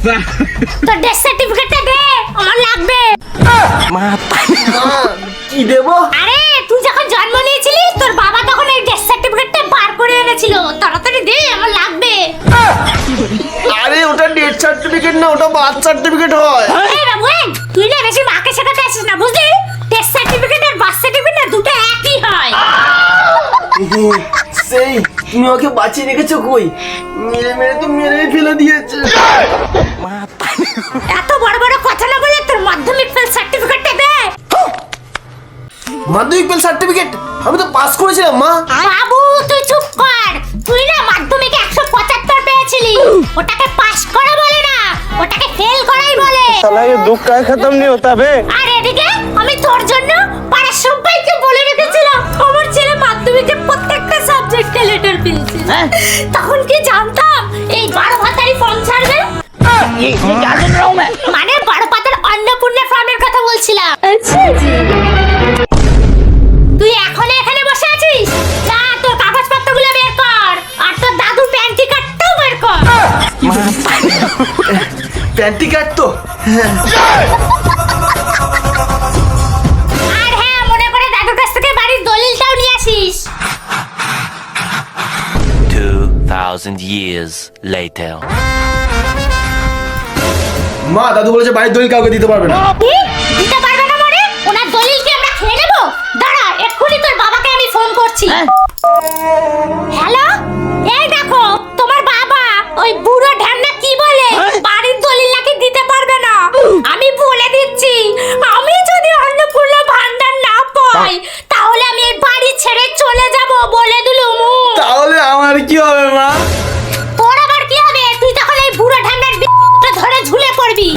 তোর ডেথ সার্টিফিকেটটা দে, আমার লাগবে। মা কি দেবো? আরে তুই যখন জন্ম নিয়েছিলিস তোর বাবা তখন এই ডেথ সার্টিফিকেটটা বার করে এনেছিল, তাড়াতাড়ি দে, আমার লাগবে। আরে ওটা ডেথ সার্টিফিকেট না, ওটা বার্থ সার্টিফিকেট হয়। এই বাবু এই, তুই না বেশি মাকে শেখাতে আসিস না, বুঝলি? ডেথ সার্টিফিকেট আর বার্থ সার্টিফিকেট না দুটো একই হয়। সেই তুমি ওকে বাঁচিয়ে রেখেছো কই? মেরে মেরে তো মেরেই ফেলে দিয়েছে। মা এত বড় বড় কথা না বলে তোর মাধ্যমিক ফেল সার্টিফিকেটটা দে। মাধ্যমিক ফেল সার্টিফিকেট? আমি তো পাস করেছিলাম মা। বাবু তুই চুপ কর, তুই না মাধ্যমিকে 175 পেয়েছিলি, ওটাকে পাস করা বলে না, ওটাকে ফেল করাই বলে। साला ये दुख का खत्म नहीं होता बे। আর এদিকে আমি তোর জন্য পাড়ার সবাইকে বলে রেখেছিলাম আমার ছেলে মাধ্যমিকে প্রত্যেকটা সাবজেক্টে লেটার পেয়েছে। তখন কি জানতাম এই 12 ভাতারি ফর্ম ছাড়বে? মানে 12 পাতার অন্নপূর্ণা ফর্মের কথা বলছিলাম। তুই এখন এখানে বসে আছিস, যা তোর কাগজপত্রগুলো বের কর, আর তোর দাদুর প্যান্টি কার্ডটাও বের কর। প্যান্টি কার্ড তো? আর হ্যাঁ, মনে করে দাদুর কাছ থেকে বাড়ির দলিলটাও নিয়ে আসিস। 2000 years later. মা দাদু বলেছে বাড়ির দলিল কাউকে দিতে পারবে না। কি? দিতে পারবে না মানে? ওনার দলিল কি আমরা খেয়ে নেব? দাঁড়া, এক্ষুনি তোর বাবাকে আমি ফোন করছি। হ্যালো, এই দেখো তোমার বাবা ওই বুড়ো ঢ্যামনা কি বলে বাড়ির দলিল নাকি দিতে পারবে না। আমি বলে দিচ্ছি, আমি যদি অন্নপূর্ণা ভান্ডার না পাই তাহলে আমি এই বাড়ি ছেড়ে চলে যাব, বলে দিলুম। তাহলে আমার কি হবে মা? তোর আবার কি হবে? তুই তখন এই বুড়ো ঢ্যামনার ধরে ঝুলে পড়বি।